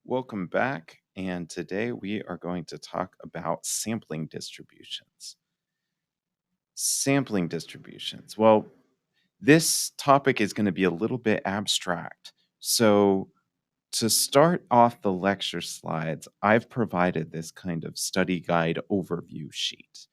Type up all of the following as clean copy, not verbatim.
Welcome back. And today we are going to talk about sampling distributions. Sampling distributions. Well, this topic is going to be a little bit abstract. So, to start off the lecture slides, I've provided this kind of study guide overview sheet.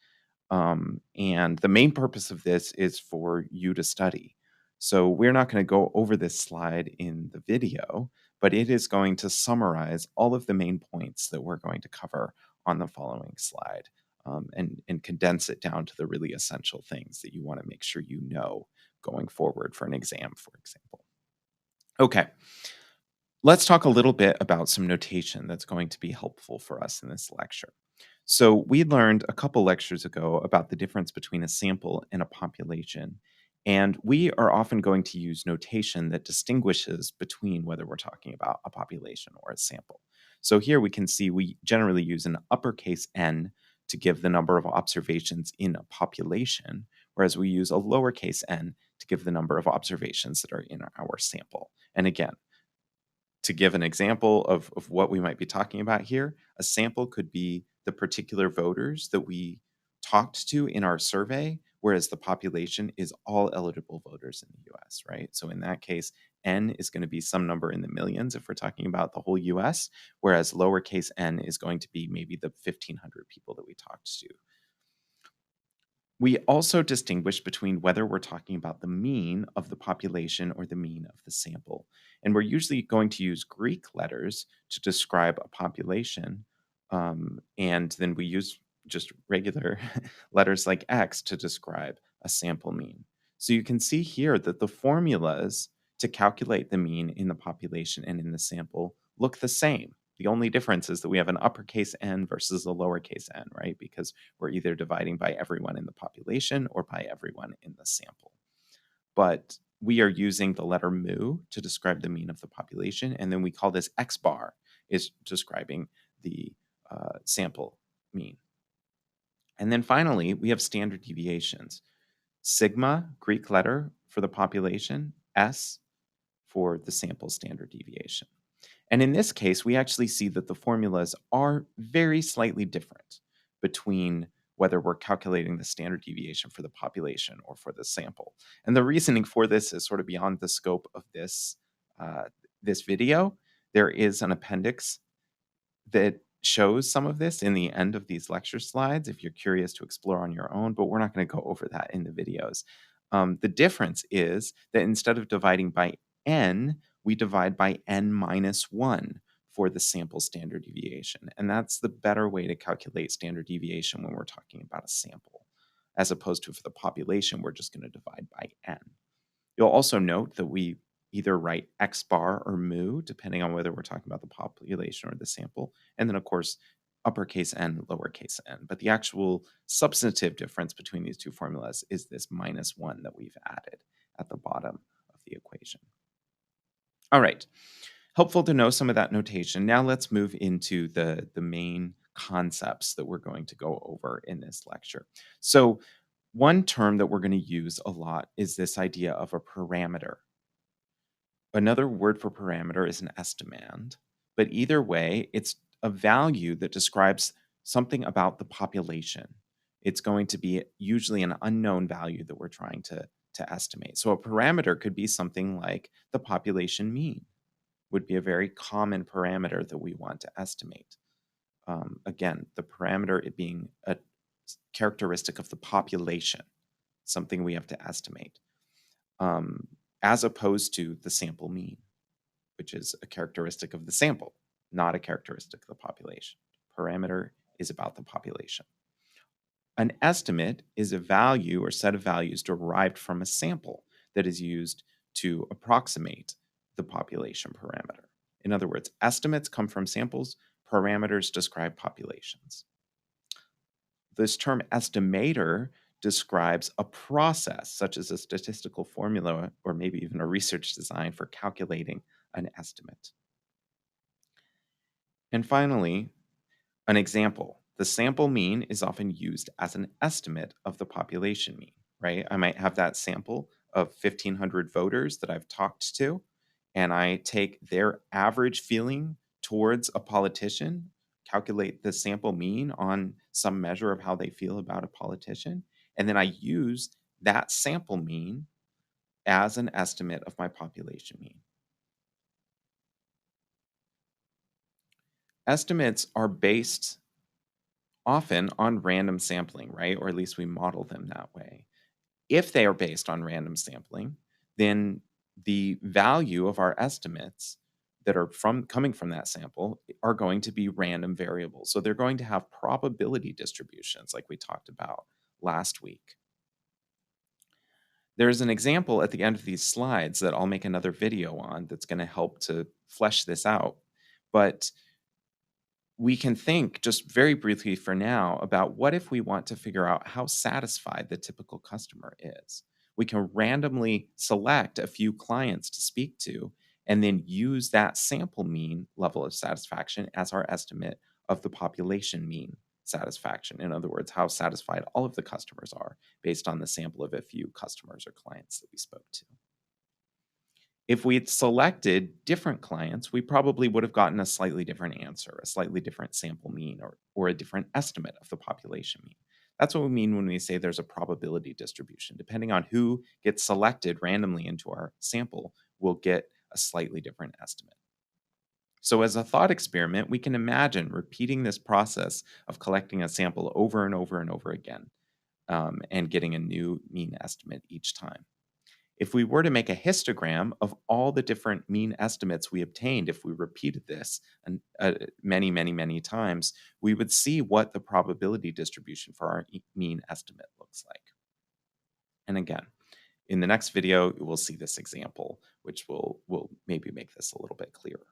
And the main purpose of this is for you to study. So we're not going to go over this slide in the video, but it is going to summarize all of the main points that we're going to cover on the following slide and condense it down to the really essential things that you want to make sure you know going forward for an exam, for example. Okay, let's talk a little bit about some notation that's going to be helpful for us in this lecture. So, we learned a couple lectures ago about the difference between a sample and a population. And we are often going to use notation that distinguishes between whether we're talking about a population or a sample. So, here we can see we generally use an uppercase N to give the number of observations in a population, whereas we use a lowercase n to give the number of observations that are in our sample. And again, to give an example of what we might be talking about here, a sample could be the particular voters that we talked to in our survey, whereas the population is all eligible voters in the US, right? So in that case, N is going to be some number in the millions if we're talking about the whole US, whereas lowercase n is going to be maybe the 1,500 people that we talked to. We also distinguish between whether we're talking about the mean of the population or the mean of the sample. And we're usually going to use Greek letters to describe a population. And then we use just regular letters like X to describe a sample mean. So you can see here that the formulas to calculate the mean in the population and in the sample look the same. The only difference is that we have an uppercase n versus a lowercase n, right? Because we're either dividing by everyone in the population or by everyone in the sample. But we are using the letter mu to describe the mean of the population. And then we call this x bar is describing the sample mean. And then finally, we have standard deviations. Sigma, Greek letter for the population, S for the sample standard deviation. And in this case, we actually see that the formulas are very slightly different between whether we're calculating the standard deviation for the population or for the sample. And the reasoning for this is sort of beyond the scope of this video. There is an appendix that shows some of this in the end of these lecture slides if you're curious to explore on your own, but we're not going to go over that in the videos. The difference is that instead of dividing by n, we divide by n minus 1 for the sample standard deviation. And that's the better way to calculate standard deviation when we're talking about a sample, as opposed to for the population, we're just going to divide by n. You'll also note that we either write x bar or mu, depending on whether we're talking about the population or the sample. And then, of course, uppercase n, lowercase n. But the actual substantive difference between these two formulas is this minus 1 that we've added at the bottom of the equation. All right. Helpful to know some of that notation. Now let's move into the main concepts that we're going to go over in this lecture. So one term that we're going to use a lot is this idea of a parameter. Another word for parameter is an estimand, but either way, it's a value that describes something about the population. It's going to be usually an unknown value that we're trying to estimate. So a parameter could be something like the population mean would be a very common parameter that we want to estimate. Again, the parameter it being a characteristic of the population, something we have to estimate, as opposed to the sample mean, which is a characteristic of the sample, not a characteristic of the population. Parameter is about the population. An estimate is a value or set of values derived from a sample that is used to approximate the population parameter. In other words, estimates come from samples, parameters describe populations. This term estimator describes a process, such as a statistical formula or maybe even a research design for calculating an estimate. And finally, an example. The sample mean is often used as an estimate of the population mean, right? I might have that sample of 1,500 voters that I've talked to, and I take their average feeling towards a politician, calculate the sample mean on some measure of how they feel about a politician, and then I use that sample mean as an estimate of my population mean. Estimates are based often on random sampling, right? Or at least we model them that way. If they are based on random sampling, then the value of our estimates that are coming from that sample are going to be random variables. So they're going to have probability distributions like we talked about last week. There's an example at the end of these slides that I'll make another video on that's going to help to flesh this out. But we can think just very briefly for now about what if we want to figure out how satisfied the typical customer is. We can randomly select a few clients to speak to and then use that sample mean level of satisfaction as our estimate of the population mean satisfaction. In other words, how satisfied all of the customers are based on the sample of a few customers or clients that we spoke to. If we'd selected different clients, we probably would have gotten a slightly different answer, a slightly different sample mean, or a different estimate of the population mean. That's what we mean when we say there's a probability distribution. Depending on who gets selected randomly into our sample, we'll get a slightly different estimate. So, as a thought experiment, we can imagine repeating this process of collecting a sample over and over and over again and getting a new mean estimate each time. If we were to make a histogram of all the different mean estimates we obtained, if we repeated this many, many, many times, we would see what the probability distribution for our mean estimate looks like. And again, in the next video, we'll see this example, which will maybe make this a little bit clearer.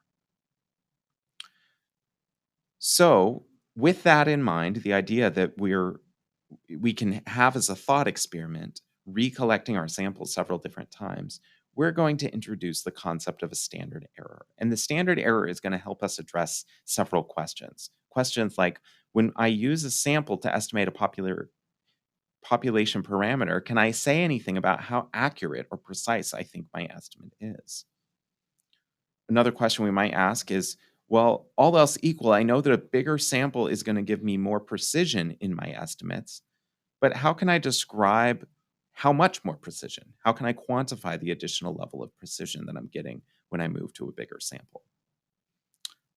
So, with that in mind, the idea that we can have as a thought experiment, recollecting our samples several different times, we're going to introduce the concept of a standard error. And the standard error is going to help us address several questions. Questions like, when I use a sample to estimate a population parameter, can I say anything about how accurate or precise I think my estimate is? Another question we might ask is, well, all else equal, I know that a bigger sample is going to give me more precision in my estimates. But how can I describe how much more precision? How can I quantify the additional level of precision that I'm getting when I move to a bigger sample?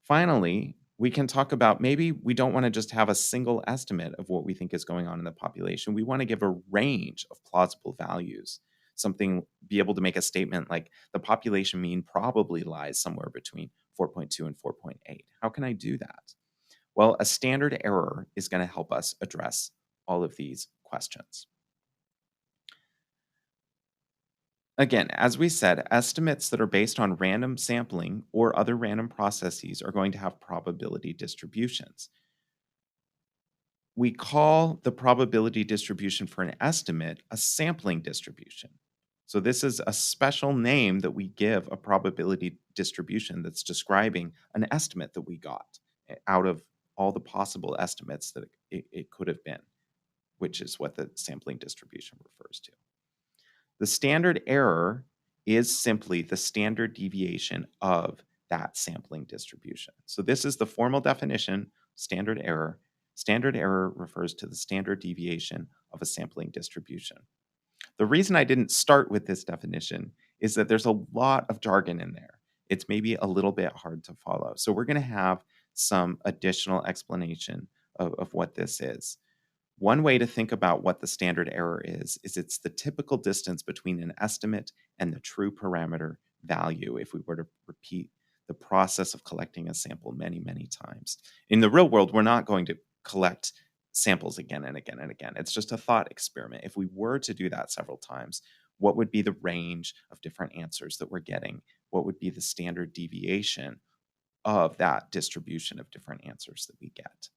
Finally, we can talk about maybe we don't want to just have a single estimate of what we think is going on in the population. We want to give a range of plausible values. Be able to make a statement like the population mean probably lies somewhere between 4.2 and 4.8. How can I do that? Well, a standard error is going to help us address all of these questions. Again, as we said, estimates that are based on random sampling or other random processes are going to have probability distributions. We call the probability distribution for an estimate a sampling distribution. So this is a special name that we give a probability distribution that's describing an estimate that we got out of all the possible estimates that it could have been, which is what the sampling distribution refers to. The standard error is simply the standard deviation of that sampling distribution. So this is the formal definition, standard error. Standard error refers to the standard deviation of a sampling distribution. The reason I didn't start with this definition is that there's a lot of jargon in there. It's maybe a little bit hard to follow. So we're going to have some additional explanation of what this is. One way to think about what the standard error is it's the typical distance between an estimate and the true parameter value if we were to repeat the process of collecting a sample many, many times. In the real world, we're not going to collect samples again and again and again. It's just a thought experiment. If we were to do that several times, what would be the range of different answers that we're getting? What would be the standard deviation of that distribution of different answers that we get?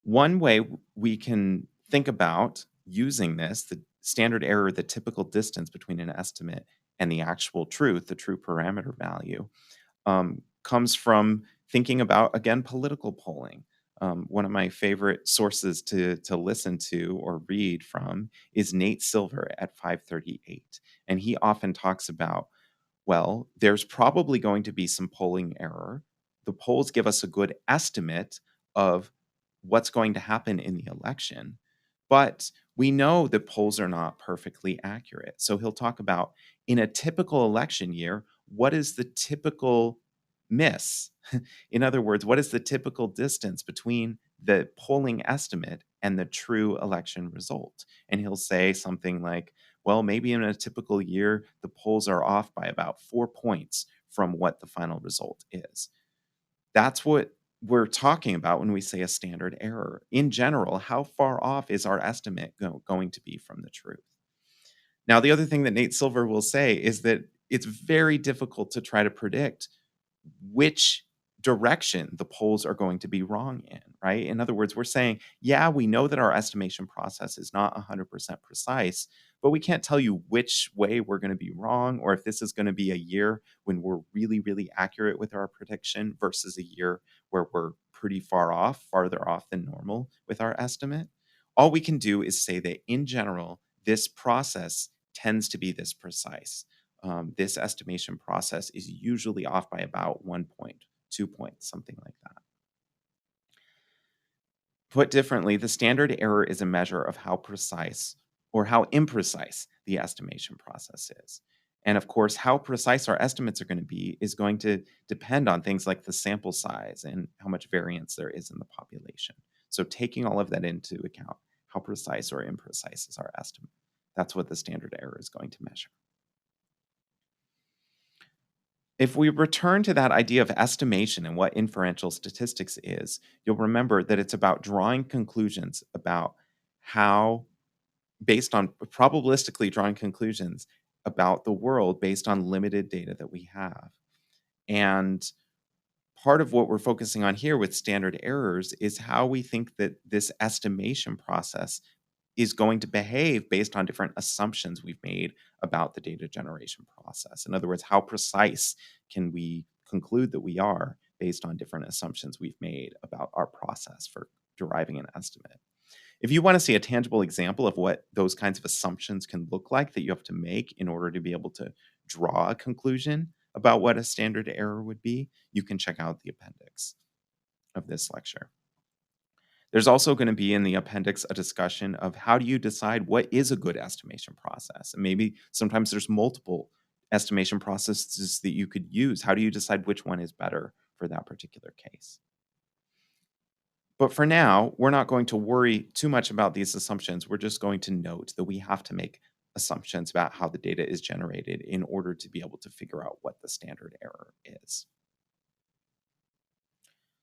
One way we can think about using this, the standard error, the typical distance between an estimate and the actual truth, the true parameter value, comes from thinking about, again, political polling. One of my favorite sources to listen to or read from is Nate Silver at 538. And he often talks about, well, there's probably going to be some polling error the polls give us a good estimate of what's going to happen in the election, but we know that polls are not perfectly accurate. So he'll talk about in a typical election year, what is the typical miss? In other words, what is the typical distance between the polling estimate and the true election result? And he'll say something like, well, maybe in a typical year, the polls are off by about 4 points from what the final result is. That's what we're talking about when we say a standard error. In general, how far off is our estimate going to be from the truth? Now, the other thing that Nate Silver will say is that it's very difficult to try to predict which direction the polls are going to be wrong in, right? In other words, we're saying, yeah, we know that our estimation process is not 100% precise, but we can't tell you which way we're going to be wrong or if this is going to be a year when we're really, really accurate with our prediction versus a year where we're pretty far off, farther off than normal with our estimate. All we can do is say that in general, this process tends to be this precise. This estimation process is usually off by about 1 point, 2 points, something like that. Put differently, the standard error is a measure of how precise or how imprecise the estimation process is. And of course, how precise our estimates are going to be is going to depend on things like the sample size and how much variance there is in the population. So, taking all of that into account, how precise or imprecise is our estimate? That's what the standard error is going to measure. If we return to that idea of estimation and what inferential statistics is, you'll remember that it's about drawing conclusions about how, based on probabilistically drawing conclusions about the world based on limited data that we have. And part of what we're focusing on here with standard errors is how we think that this estimation process is going to behave based on different assumptions we've made about the data generation process. In other words, how precise can we conclude that we are based on different assumptions we've made about our process for deriving an estimate? If you want to see a tangible example of what those kinds of assumptions can look like that you have to make in order to be able to draw a conclusion about what a standard error would be, you can check out the appendix of this lecture. There's also going to be in the appendix a discussion of how do you decide what is a good estimation process? And maybe sometimes there's multiple estimation processes that you could use. How do you decide which one is better for that particular case? But for now, we're not going to worry too much about these assumptions. We're just going to note that we have to make assumptions about how the data is generated in order to be able to figure out what the standard error is.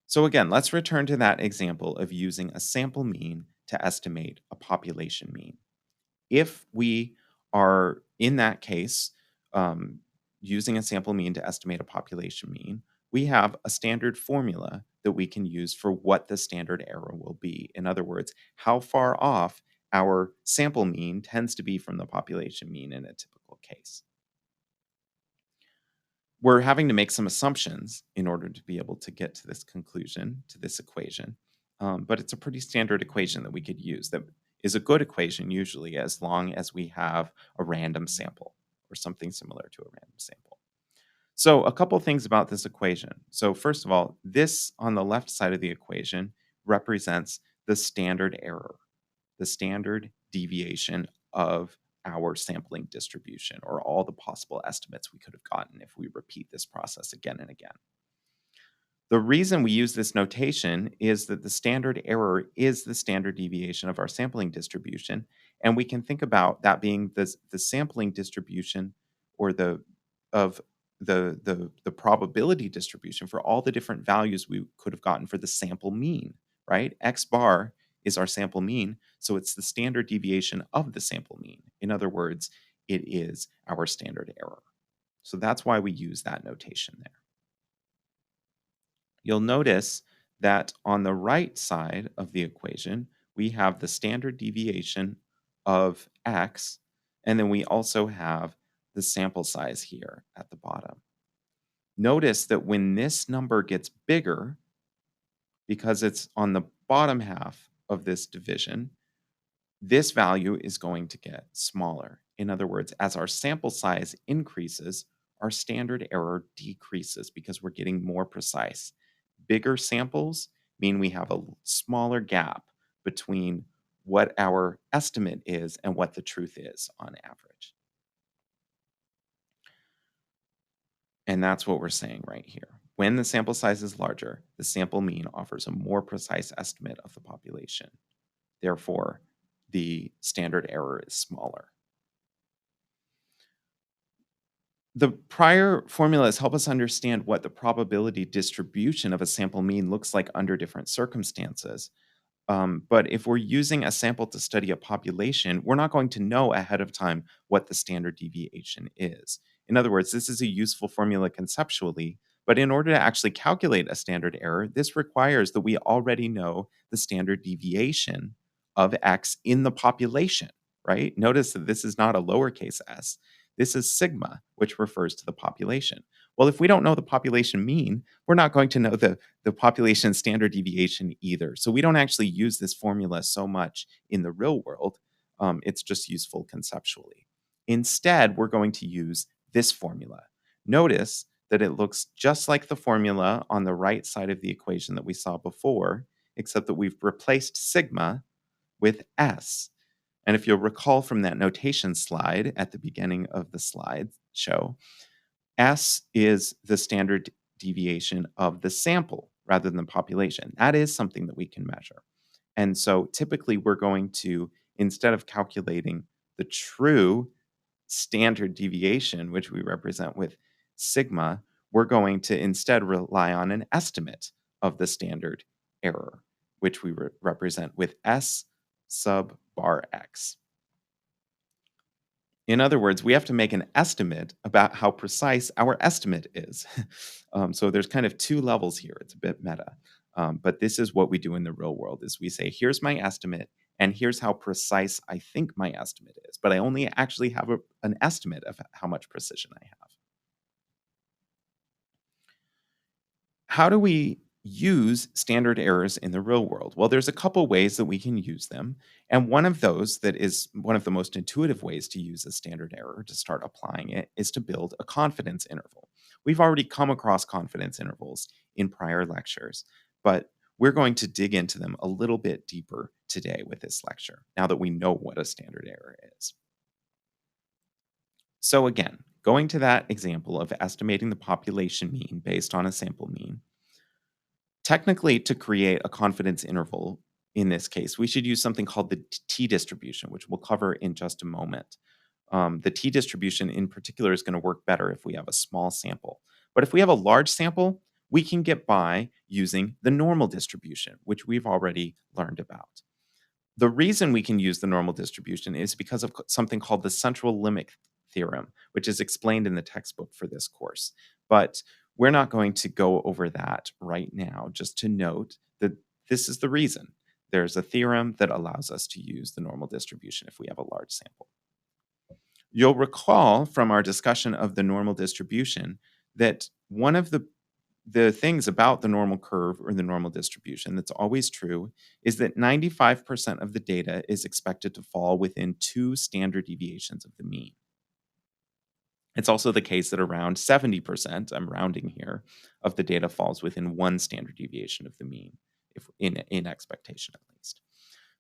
So again, let's return to that example of using a sample mean to estimate a population mean. If we are in that case using a sample mean to estimate a population mean, we have a standard formula that we can use for what the standard error will be. In other words, how far off our sample mean tends to be from the population mean in a typical case. We're having to make some assumptions in order to be able to get to this conclusion, to this equation. But it's a pretty standard equation that we could use that is a good equation usually as long as we have a random sample or something similar to a random sample. So a couple things about this equation. So first of all, this on the left side of the equation represents the standard error, the standard deviation of our sampling distribution, or all the possible estimates we could have gotten if we repeat this process again and again. The reason we use this notation is that the standard error is the standard deviation of our sampling distribution, and we can think about that being the sampling distribution or of the probability distribution for all the different values we could have gotten for the sample mean, right? X bar is our sample mean, so it's the standard deviation of the sample mean. In other words, it is our standard error. So that's why we use that notation there. You'll notice that on the right side of the equation, we have the standard deviation of x, and then we also have the sample size here at the bottom. Notice that when this number gets bigger, because it's on the bottom half of this division, this value is going to get smaller. In other words, as our sample size increases, our standard error decreases because we're getting more precise bigger samples mean we have a smaller gap between what our estimate is and what the truth is on average. And that's what we're saying right here. When the sample size is larger, the sample mean offers a more precise estimate of the population. Therefore, the standard error is smaller. The prior formulas help us understand what the probability distribution of a sample mean looks like under different circumstances. But if we're using a sample to study a population, we're not going to know ahead of time what the standard deviation is. In other words, this is a useful formula conceptually, but in order to actually calculate a standard error, this requires that we already know the standard deviation of X in the population, right? Notice that this is not a lowercase s. This is sigma, which refers to the population. Well, if we don't know the population mean, we're not going to know the population standard deviation either. So we don't actually use this formula so much in the real world. It's just useful conceptually. Instead, we're going to use this formula. Notice that it looks just like the formula on the right side of the equation that we saw before, except that we've replaced sigma with S. And if you'll recall from that notation slide at the beginning of the slideshow, S is the standard deviation of the sample rather than the population. That is something that we can measure. And so typically we're going to, instead of calculating the true standard deviation, which we represent with sigma, we're going to instead rely on an estimate of the standard error, which we represent with S sub bar X. In other words, we have to make an estimate about how precise our estimate is. So there's kind of two levels here. It's a bit meta. But this is what we do in the real world is we say, here's my estimate, and here's how precise I think my estimate is. But I only actually have an estimate of how much precision I have. How do we use standard errors in the real world? Well, there's a couple ways that we can use them. And one of those that is one of the most intuitive ways to use a standard error to start applying it is to build a confidence interval. We've already come across confidence intervals in prior lectures, but we're going to dig into them a little bit deeper today with this lecture, now that we know what a standard error is. So again, going to that example of estimating the population mean based on a sample mean, technically, to create a confidence interval in this case, we should use something called the t-distribution, which we'll cover in just a moment. The t-distribution in particular is going to work better if we have a small sample. But if we have a large sample, we can get by using the normal distribution, which we've already learned about. The reason we can use the normal distribution is because of something called the central limit theorem, which is explained in the textbook for this course. But we're not going to go over that right now, just to note that this is the reason. There's a theorem that allows us to use the normal distribution if we have a large sample. You'll recall from our discussion of the normal distribution that one of the things about the normal curve or the normal distribution that's always true is that 95% of the data is expected to fall within 2 standard deviations of the mean. It's also the case that around 70%, I'm rounding here, of the data falls within 1 standard deviation of the mean, if in expectation at least.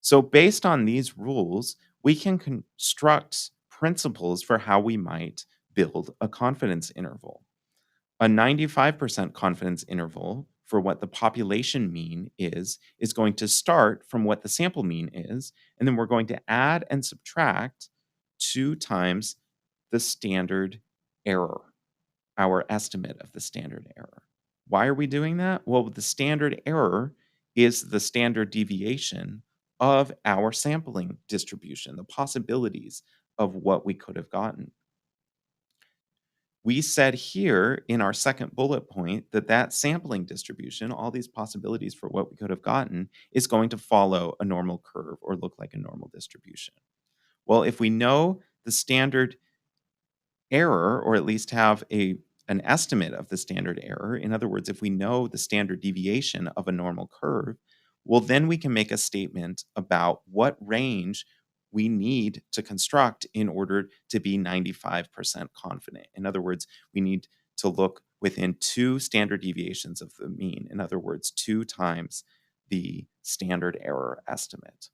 So based on these rules, we can construct principles for how we might build a confidence interval. A 95% confidence interval for what the population mean is going to start from what the sample mean is, and then we're going to add and subtract 2 times the standard error, our estimate of the standard error. Why are we doing that? Well, the standard error is the standard deviation of our sampling distribution, the possibilities of what we could have gotten. We said here in our second bullet point that that sampling distribution, all these possibilities for what we could have gotten, is going to follow a normal curve or look like a normal distribution. Well, if we know the standard error, or at least have an estimate of the standard error, in other words, if we know the standard deviation of a normal curve, well, then we can make a statement about what range we need to construct in order to be 95% confident. In other words, we need to look within 2 standard deviations of the mean. In other words, 2 times the standard error estimate.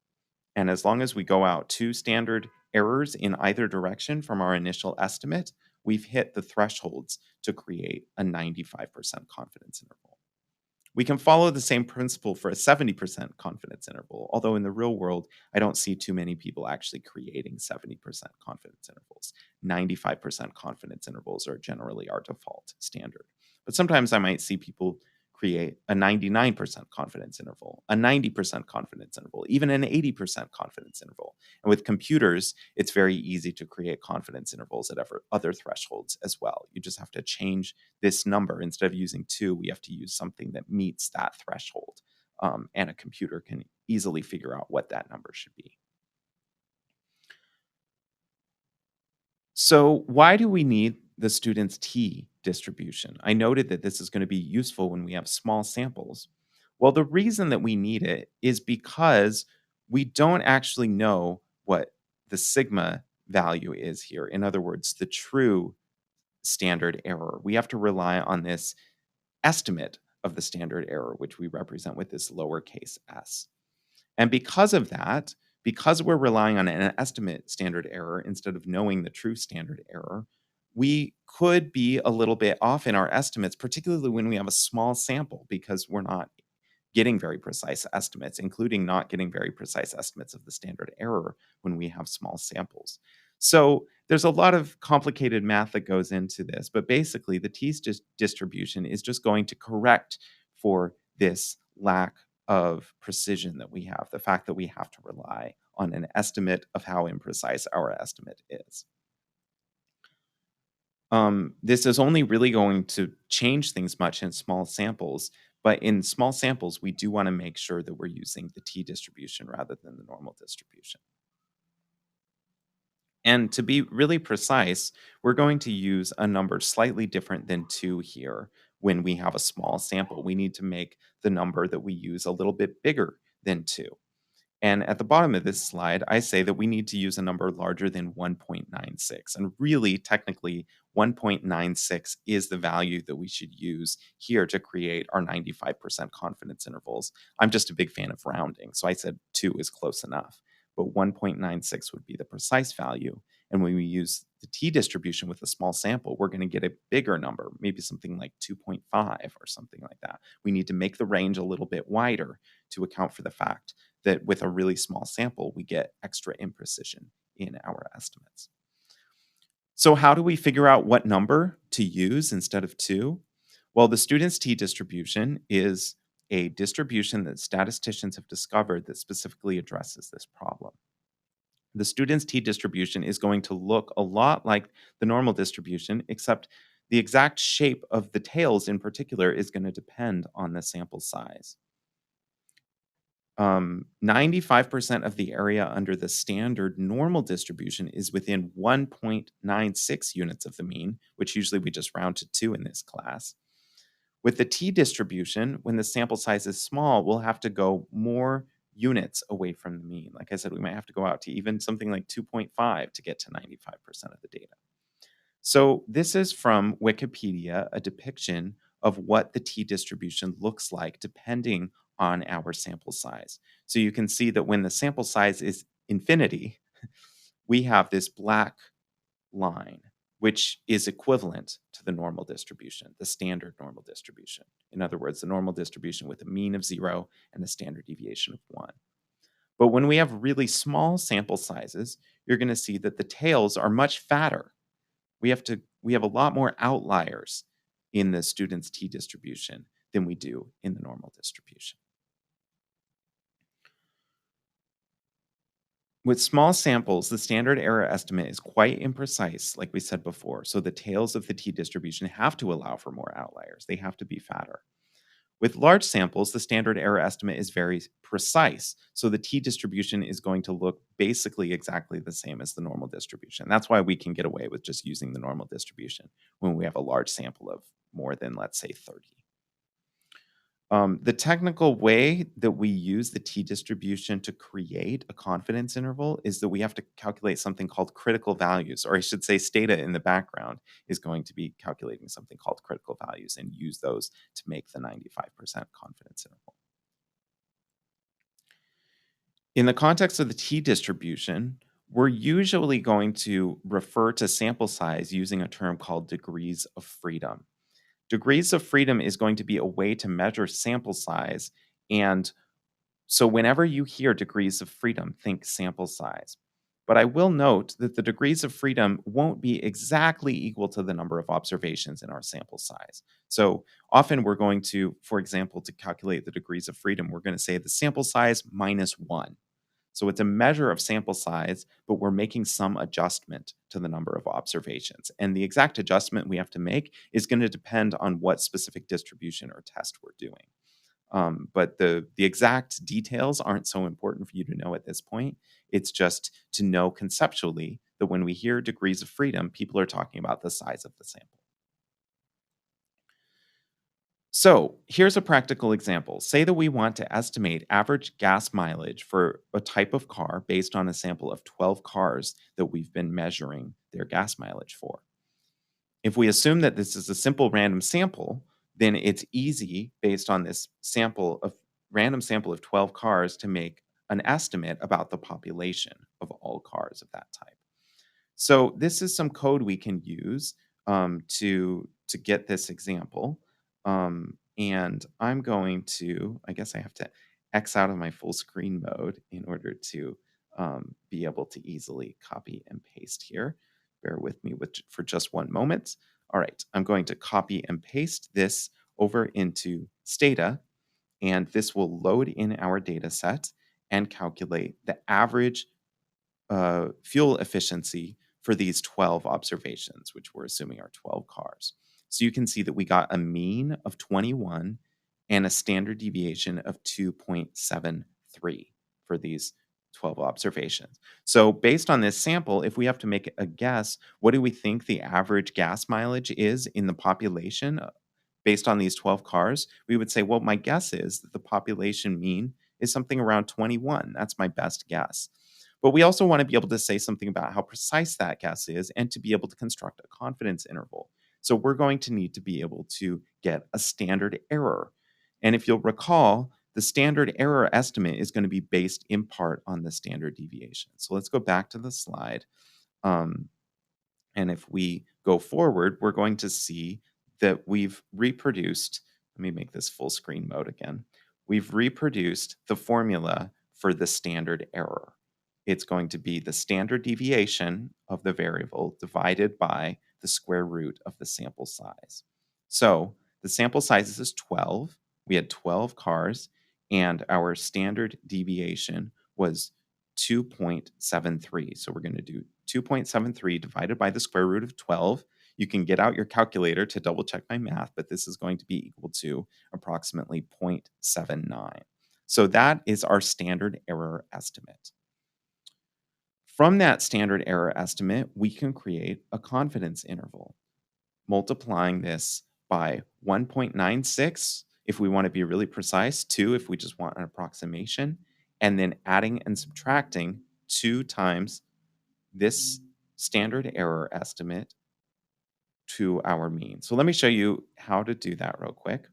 And as long as we go out 2 standard errors in either direction from our initial estimate, we've hit the thresholds to create a 95% confidence interval. We can follow the same principle for a 70% confidence interval, although in the real world, I don't see too many people actually creating 70% confidence intervals. 95% confidence intervals are generally our default standard. But sometimes I might see people create a 99% confidence interval, a 90% confidence interval, even an 80% confidence interval. And with computers, it's very easy to create confidence intervals at other thresholds as well. You just have to change this number. Instead of using 2, we have to use something that meets that threshold. And a computer can easily figure out what that number should be. So why do we need the student's t distribution? I noted that this is going to be useful when we have small samples. Well, the reason that we need it is because we don't actually know what the sigma value is here. In other words, the true standard error. We have to rely on this estimate of the standard error, which we represent with this lowercase s. And because of that, because we're relying on an estimate standard error instead of knowing the true standard error, we could be a little bit off in our estimates, particularly when we have a small sample, because we're not getting very precise estimates, including not getting very precise estimates of the standard error when we have small samples. So there's a lot of complicated math that goes into this, but basically the distribution is just going to correct for this lack of precision that we have, the fact that we have to rely on an estimate of how imprecise our estimate is. This is only really going to change things much in small samples, but in small samples, we do want to make sure that we're using the t distribution rather than the normal distribution. And to be really precise, we're going to use a number slightly different than 2 here when we have a small sample. We need to make the number that we use a little bit bigger than 2. And at the bottom of this slide, I say that we need to use a number larger than 1.96. And really, technically, 1.96 is the value that we should use here to create our 95% confidence intervals. I'm just a big fan of rounding, so I said 2 is close enough. But 1.96 would be the precise value. And when we use the t distribution with a small sample, we're going to get a bigger number, maybe something like 2.5 or something like that. We need to make the range a little bit wider to account for the fact that with a really small sample, we get extra imprecision in our estimates. So how do we figure out what number to use instead of 2? Well, the student's t distribution is a distribution that statisticians have discovered that specifically addresses this problem. The student's t distribution is going to look a lot like the normal distribution, except the exact shape of the tails in particular is going to depend on the sample size. 95% of the area under the standard normal distribution is within 1.96 units of the mean, which usually we just round to 2 in this class. With the t distribution, when the sample size is small, we'll have to go more units away from the mean. Like I said, we might have to go out to even something like 2.5 to get to 95% of the data. So this is from Wikipedia, a depiction of what the t distribution looks like depending on our sample size. So you can see that when the sample size is infinity, we have this black line, which is equivalent to the normal distribution, the standard normal distribution. In other words, the normal distribution with a mean of 0 and a standard deviation of 1. But when we have really small sample sizes, you're going to see that the tails are much fatter. We have a lot more outliers in the student's t distribution than we do in the normal distribution. With small samples, the standard error estimate is quite imprecise, like we said before. So the tails of the t distribution have to allow for more outliers. They have to be fatter. With large samples, the standard error estimate is very precise. So the t distribution is going to look basically exactly the same as the normal distribution. That's why we can get away with just using the normal distribution when we have a large sample of more than, let's say, 30. The technical way that we use the t-distribution to create a confidence interval is that we have to calculate something called critical values, or I should say Stata in the background is going to be calculating something called critical values and use those to make the 95% confidence interval. In the context of the t-distribution, we're usually going to refer to sample size using a term called degrees of freedom. Degrees of freedom is going to be a way to measure sample size. And so whenever you hear degrees of freedom, think sample size. But I will note that the degrees of freedom won't be exactly equal to the number of observations in our sample size. So often we're going to, for example, to calculate the degrees of freedom, we're going to say the sample size minus 1. So it's a measure of sample size, but we're making some adjustment to the number of observations. And the exact adjustment we have to make is going to depend on what specific distribution or test we're doing. But the exact details aren't so important for you to know at this point. It's just to know conceptually that when we hear degrees of freedom, people are talking about the size of the sample. So here's a practical example. Say that we want to estimate average gas mileage for a type of car based on a sample of 12 cars that we've been measuring their gas mileage for. If we assume that this is a simple random sample, then it's easy based on this random sample of 12 cars to make an estimate about the population of all cars of that type. So this is some code we can use to get this example. And I'm going to, I guess I have to X out of my full screen mode in order to be able to easily copy and paste here. Bear with me for just one moment. All right, I'm going to copy and paste this over into Stata, and this will load in our data set and calculate the average fuel efficiency for these 12 observations, which we're assuming are 12 cars. So you can see that we got a mean of 21 and a standard deviation of 2.73 for these 12 observations. So based on this sample, if we have to make a guess, what do we think the average gas mileage is in the population based on these 12 cars? We would say, well, my guess is that the population mean is something around 21. That's my best guess. But we also want to be able to say something about how precise that guess is and to be able to construct a confidence interval. So we're going to need to be able to get a standard error. And if you'll recall, the standard error estimate is going to be based in part on the standard deviation. So let's go back to the slide. And if we go forward, we're going to see that we've reproduced, let me make this full screen mode again. We've reproduced the formula for the standard error. It's going to be the standard deviation of the variable divided by the square root of the sample size. So the sample size is 12. We had 12 cars, and our standard deviation was 2.73. So we're going to do 2.73 divided by the square root of 12. You can get out your calculator to double check my math, but this is going to be equal to approximately 0.79. So that is our standard error estimate. From that standard error estimate, we can create a confidence interval, multiplying this by 1.96 if we want to be really precise, 2 if we just want an approximation, and then adding and subtracting 2 times this standard error estimate to our mean. So let me show you how to do that real quick.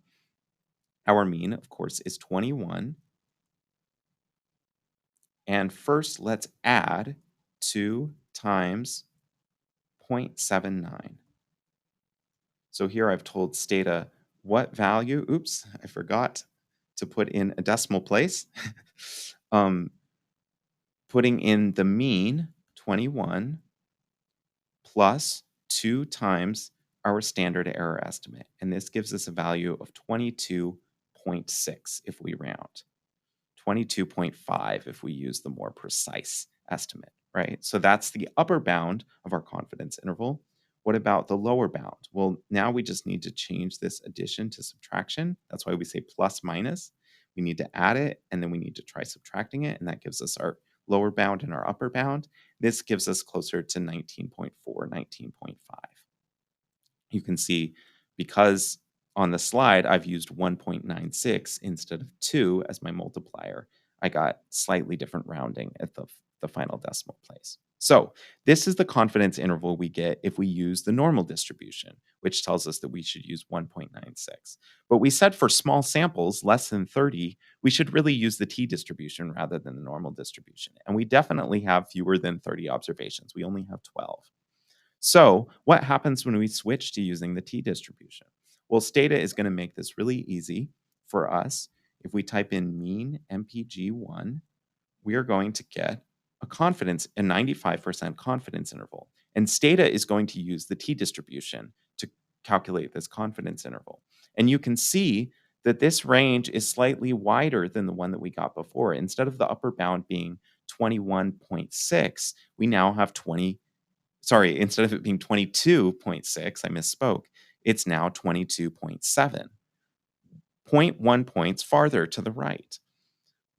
Our mean, of course, is 21. And first, let's add 2 times 0.79. So here I've told Stata what value, oops, I forgot to put in a decimal place. Putting in the mean, 21, plus 2 times our standard error estimate. And this gives us a value of 22.6 if we round, 22.5 if we use the more precise estimate, right? So that's the upper bound of our confidence interval. What about the lower bound? Well, now we just need to change this addition to subtraction. That's why we say plus minus. We need to add it, and then we need to try subtracting it, and that gives us our lower bound and our upper bound. This gives us closer to 19.4, 19.5. You can see because on the slide, I've used 1.96 instead of 2 as my multiplier. I got slightly different rounding at the final decimal place. So this is the confidence interval we get if we use the normal distribution, which tells us that we should use 1.96. But we said for small samples, less than 30, we should really use the t-distribution rather than the normal distribution. And we definitely have fewer than 30 observations. We only have 12. So what happens when we switch to using the t-distribution? Well, Stata is going to make this really easy for us. If we type in mean MPG1, we are going to get a 95% confidence interval. And Stata is going to use the t-distribution to calculate this confidence interval. And you can see that this range is slightly wider than the one that we got before. Instead of the upper bound being 21.6, we now have instead of it being 22.6, I misspoke, it's now 22.7, zero point 0.1 points farther to the right.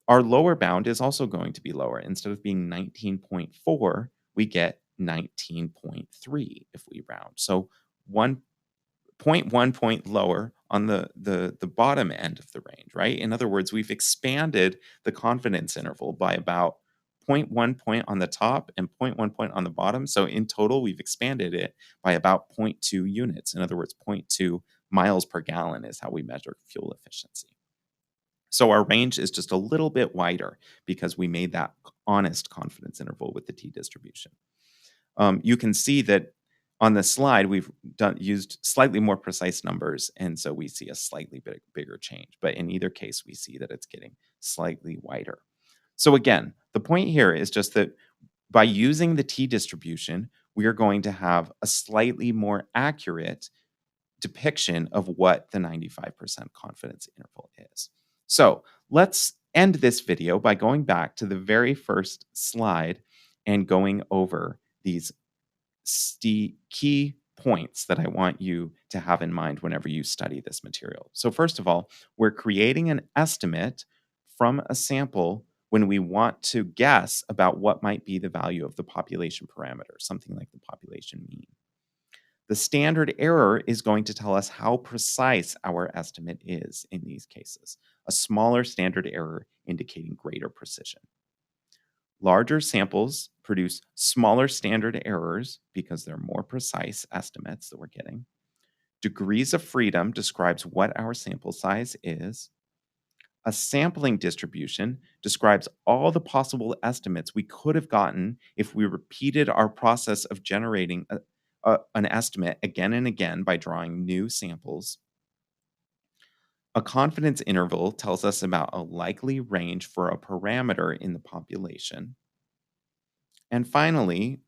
Our lower bound is also going to be lower. Instead of being 19.4, we get 19.3 if we round. So 1.1 point lower on the bottom end of the range, right? In other words, we've expanded the confidence interval by about 0.1 point on the top and 0.1 point on the bottom. So in total, we've expanded it by about 0.2 units. In other words, zero point 0.2 miles per gallon is how we measure fuel efficiency. So our range is just a little bit wider because we made that honest confidence interval with the t-distribution. You can see that on the slide, we've used slightly more precise numbers, and so we see a slightly bigger change. But in either case, we see that it's getting slightly wider. So again, the point here is just that by using the t-distribution, we are going to have a slightly more accurate depiction of what the 95% confidence interval is. So let's end this video by going back to the very first slide and going over these key points that I want you to have in mind whenever you study this material. So first of all, we're creating an estimate from a sample when we want to guess about what might be the value of the population parameter, something like the population mean. The standard error is going to tell us how precise our estimate is in these cases, a smaller standard error indicating greater precision. Larger samples produce smaller standard errors because they're more precise estimates that we're getting. Degrees of freedom describes what our sample size is. A sampling distribution describes all the possible estimates we could have gotten if we repeated our process of generating an estimate again and again by drawing new samples. A confidence interval tells us about a likely range for a parameter in the population. And finally,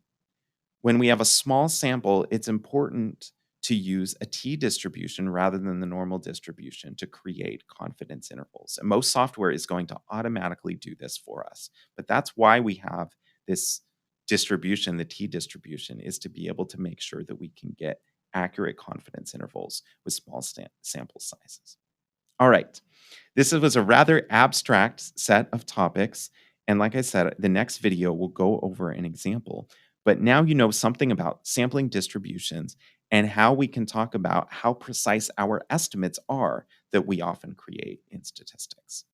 when we have a small sample, it's important to use a t-distribution rather than the normal distribution to create confidence intervals. And most software is going to automatically do this for us. But that's why we have this distribution, the t-distribution, is to be able to make sure that we can get accurate confidence intervals with small sample sizes. All right. This was a rather abstract set of topics. And like I said, the next video will go over an example. But now you know something about sampling distributions and how we can talk about how precise our estimates are that we often create in statistics.